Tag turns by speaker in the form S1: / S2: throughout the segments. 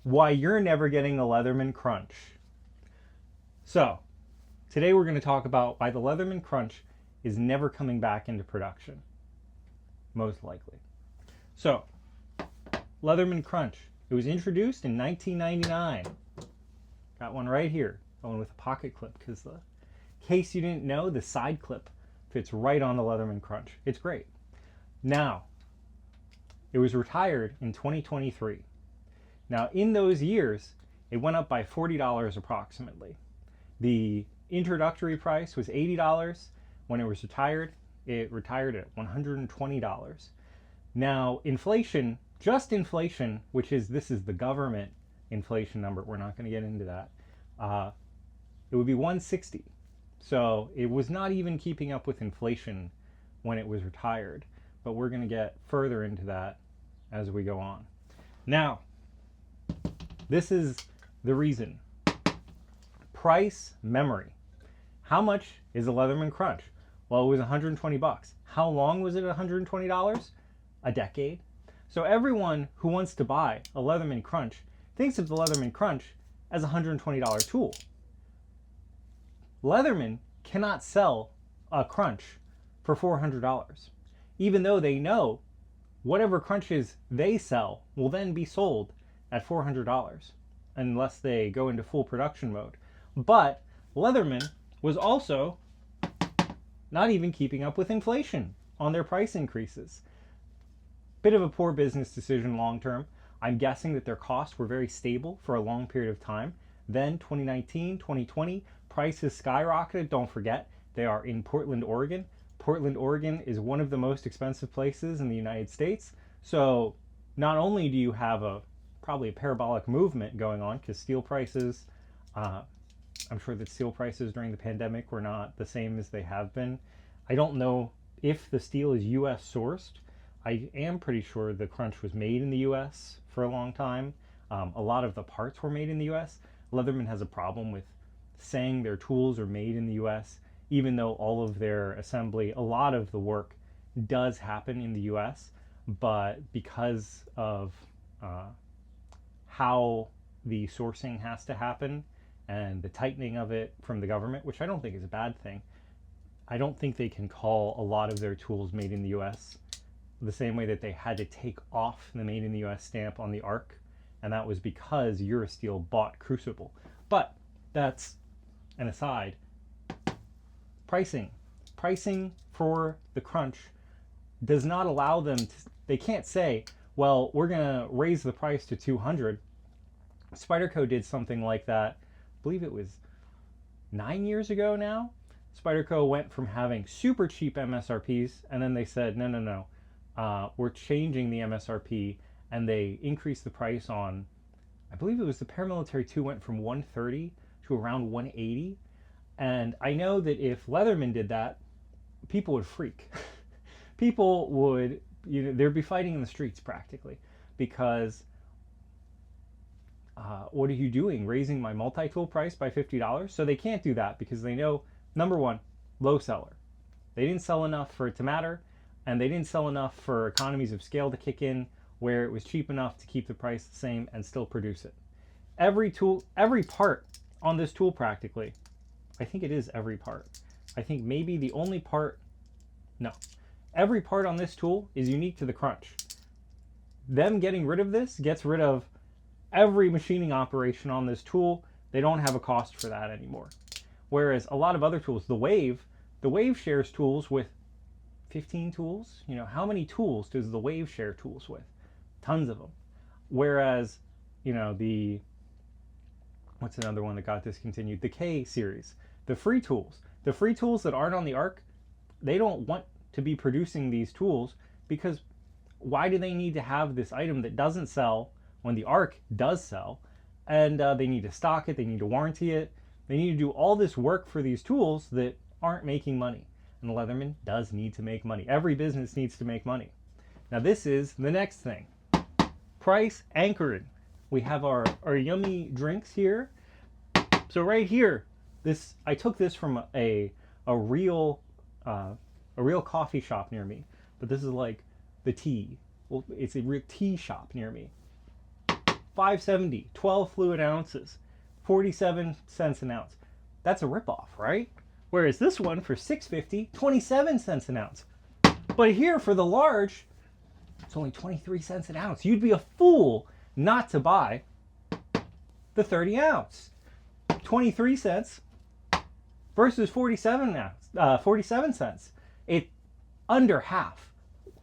S1: why you're never getting a Leatherman Crunch. So, today we're going to talk about why the Leatherman Crunch is never coming back into production, most likely. So, Leatherman Crunch. It was introduced in 1999. Got one right here, going with a pocket clip, because in case you didn't know, the side clip fits right on the Leatherman Crunch. It's great. Now, it was retired in 2023. Now, in those years, it went up by $40 approximately. The introductory price was $80. When it was retired, it retired at $120. Now, inflation, just inflation, this is the government inflation number. We're not going to get into that. It would be $160. So it was not even keeping up with inflation when it was retired. But we're going to get further into that as we go on. Now, this is the reason. Price memory. How much is a Leatherman Crunch? Well, it was 120 bucks. How long was it $120? A decade. So everyone who wants to buy a Leatherman Crunch thinks of the Leatherman Crunch as a $120 tool. Leatherman cannot sell a Crunch for $400, even though they know whatever Crunches they sell will then be sold at $400 unless they go into full production mode. But Leatherman was also not even keeping up with inflation on their price increases. Bit of a poor business decision long term. I'm guessing that their costs were very stable for a long period of time. Then 2019, 2020, prices skyrocketed. Don't forget, they are in Portland, Oregon. Portland, Oregon is one of the most expensive places in the United States. So not only do you have probably a parabolic movement going on because steel prices, I'm sure that steel prices during the pandemic were not the same as they have been. I don't know if the steel is US sourced. I am pretty sure the Crunch was made in the US for a long time. A lot of the parts were made in the US. Leatherman has a problem with saying their tools are made in the US, even though all of their assembly, a lot of the work does happen in the US, but because of how the sourcing has to happen and the tightening of it from the government, which I don't think is a bad thing, I don't think they can call a lot of their tools made in the US the same way that they had to take off the made in the US stamp on the ARC, and that was because Eurosteel bought Crucible. But that's an aside. Pricing for the Crunch does not allow them to, they can't say, well, we're going to raise the price to 200. Spyderco did something like that. I believe it was 9 years ago now. Spyderco went from having super cheap MSRPs, and then they said, no, we're changing the MSRP, and they increased the price on, I believe it was the Paramilitary 2 went from 130 to around 180. And I know that if Leatherman did that, people would freak. People would, they'd be fighting in the streets practically, because what are you doing, raising my multi-tool price by $50? So they can't do that because they know, number one, low seller. They didn't sell enough for it to matter, and they didn't sell enough for economies of scale to kick in where it was cheap enough to keep the price the same and still produce it. Every tool, every part on this tool practically, I think it is every part. I think maybe the only part, no. Every part on this tool is unique to the Crunch. Them getting rid of this gets rid of every machining operation on this tool. They don't have a cost for that anymore. Whereas a lot of other tools, the Wave shares tools with 15 tools. How many tools does the Wave share tools with? Tons of them. Whereas, what's another one that got discontinued? The K series. The free tools that aren't on the ARC, they don't want to be producing these tools, because why do they need to have this item that doesn't sell when the ARC does sell? And they need to stock it, they need to warranty it, they need to do all this work for these tools that aren't making money. And Leatherman does need to make money. Every business needs to make money. Now this is the next thing. Price anchoring. We have our yummy drinks here. So right here, I took this from a real coffee shop near me, but this is like the tea. Well, it's a real tea shop near me. 570, 12 fluid ounces, 47 cents an ounce. That's a ripoff, right? Whereas this one for $6.50, 27 cents an ounce. But here for the large, it's only 23 cents an ounce. You'd be a fool not to buy the 30 ounce. 23 cents versus 47 cents. It under half.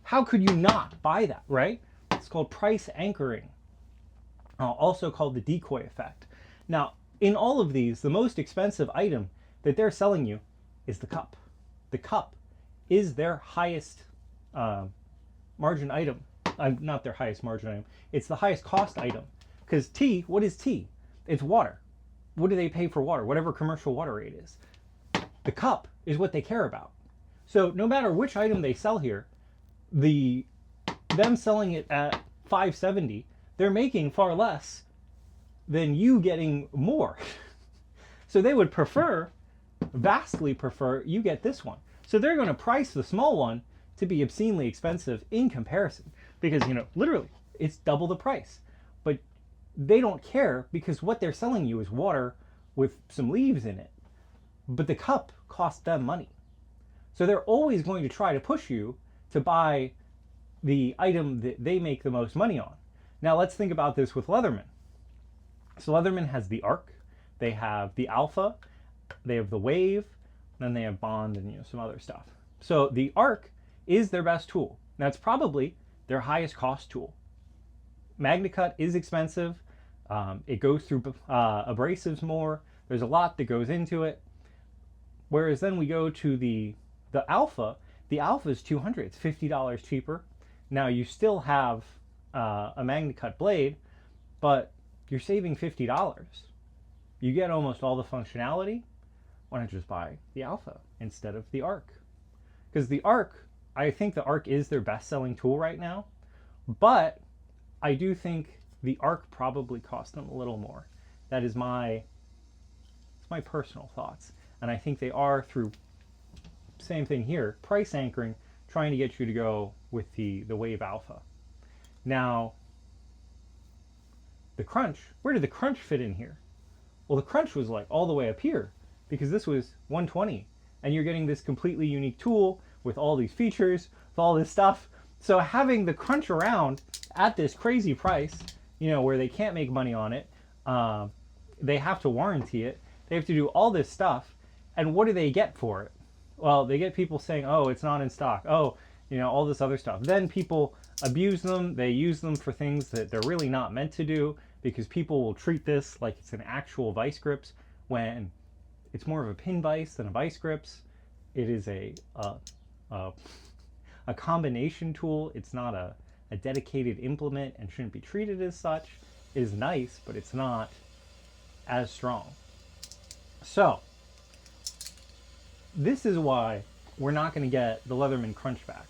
S1: How could you not buy that, right? It's called price anchoring, also called the decoy effect. Now, in all of these, the most expensive item that they're selling you is the cup. The cup is their highest margin item. Not their highest margin item. It's the highest cost item. Because tea, what is tea? It's water. What do they pay for water? Whatever commercial water rate is. The cup is what they care about. So no matter which item they sell here, them selling it at $5.70, they're making far less than you getting more. So they would vastly prefer you get this one. So they're going to price the small one to be obscenely expensive in comparison because, literally it's double the price. But they don't care because what they're selling you is water with some leaves in it. But the cup costs them money. So they're always going to try to push you to buy the item that they make the most money on. Now let's think about this with Leatherman. So Leatherman has the Arc, they have the Alpha, they have the Wave, and then they have Bond and some other stuff. So the Arc is their best tool. That's probably their highest cost tool. MagnaCut is expensive. It goes through abrasives more. There's a lot that goes into it. Whereas then we go to the Alpha. The Alpha is $200. It's $50 cheaper. Now you still have a MagnaCut blade, but you're saving $50. You get almost all the functionality. Why not just buy the Alpha instead of the Arc? Because the Arc, I think the Arc is their best-selling tool right now, but I do think the Arc probably cost them a little more. That is my personal thoughts. And I think they are, through same thing here, price anchoring, trying to get you to go with the Wave Alpha. Now, the Crunch, where did the Crunch fit in here? Well, the Crunch was like all the way up here because this was $120, and you're getting this completely unique tool with all these features, with all this stuff. So having the Crunch around at this crazy price, where they can't make money on it, they have to warranty it, they have to do all this stuff, and what do they get for it? Well, they get people saying, oh, it's not in stock, oh, all this other stuff. Then people abuse them, they use them for things that they're really not meant to do, because people will treat this like it's an actual vice grips when it's more of a pin vise than a vice grips. It is a combination tool. It's not a dedicated implement and shouldn't be treated as such. It is nice, but it's not as strong. So this is why we're not going to get the Leatherman Crunch back.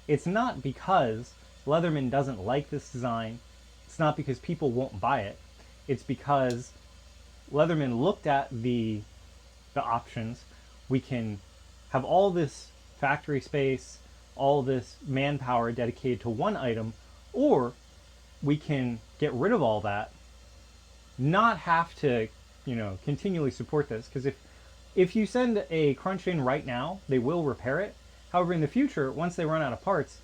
S1: It's not because Leatherman doesn't like this design. It's not because people won't buy it. It's because Leatherman looked at the options. We can have all this factory space, all this manpower dedicated to one item, or we can get rid of all that, not have to, continually support this. Because if you send a Crunch in right now, they will repair it. However, in the future, once they run out of parts,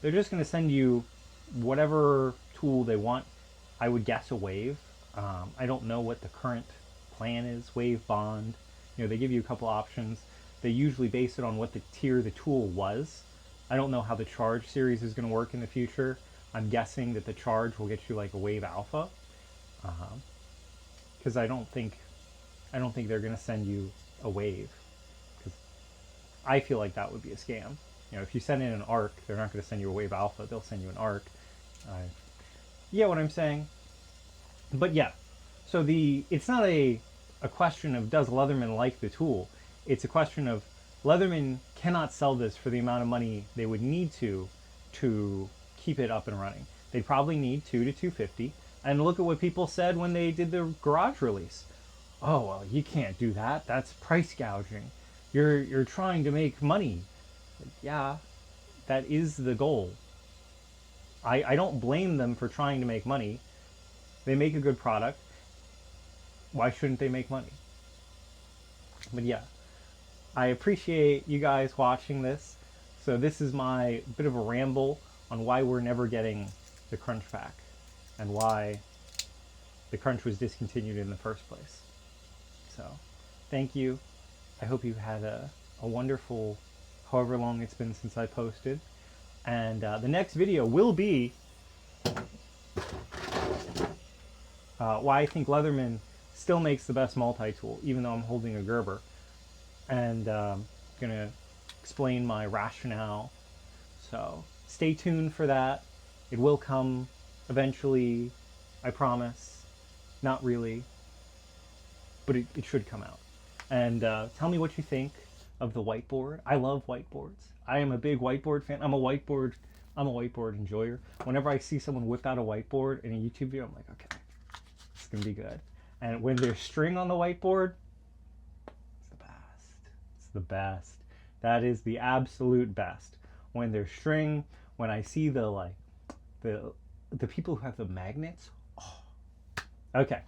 S1: they're just going to send you whatever tool they want. I would guess a Wave. I don't know what the current plan is. Wave, Bond. They give you a couple options. They usually base it on what the tier the tool was. I don't know how the Charge series is going to work in the future. I'm guessing that the Charge will get you like a Wave Alpha. Because I don't think they're going to send you a Wave. Because I feel like that would be a scam. If you send in an Arc, they're not going to send you a Wave Alpha. They'll send you an Arc. You get what I'm saying? But yeah, so it's not a question of does Leatherman like the tool. It's a question of Leatherman cannot sell this for the amount of money they would need to keep it up and running. They'd probably need $200 to $250. And look at what people said when they did the garage release. Oh, well, you can't do that. That's price gouging. You're trying to make money. Yeah, that is the goal. I don't blame them for trying to make money. They make a good product. Why shouldn't they make money? But yeah, I appreciate you guys watching this. So this is my bit of a ramble on why we're never getting the Crunch back and why the Crunch was discontinued in the first place. So thank you. I hope you had a wonderful, however long it's been since I posted. And the next video will be why I think Leatherman still makes the best multi-tool, even though I'm holding a Gerber. And I'm going to explain my rationale. So stay tuned for that. It will come eventually, I promise. Not really, but it should come out. And tell me what you think of the whiteboard. I love whiteboards. I am a big whiteboard fan. I'm a whiteboard enjoyer. Whenever I see someone whip out a whiteboard in a YouTube video, I'm like, okay, it's gonna be good. And when there's string on the whiteboard, it's the best. It's the best. That is the absolute best. When there's string, when I see the people who have the magnets. Oh. Okay.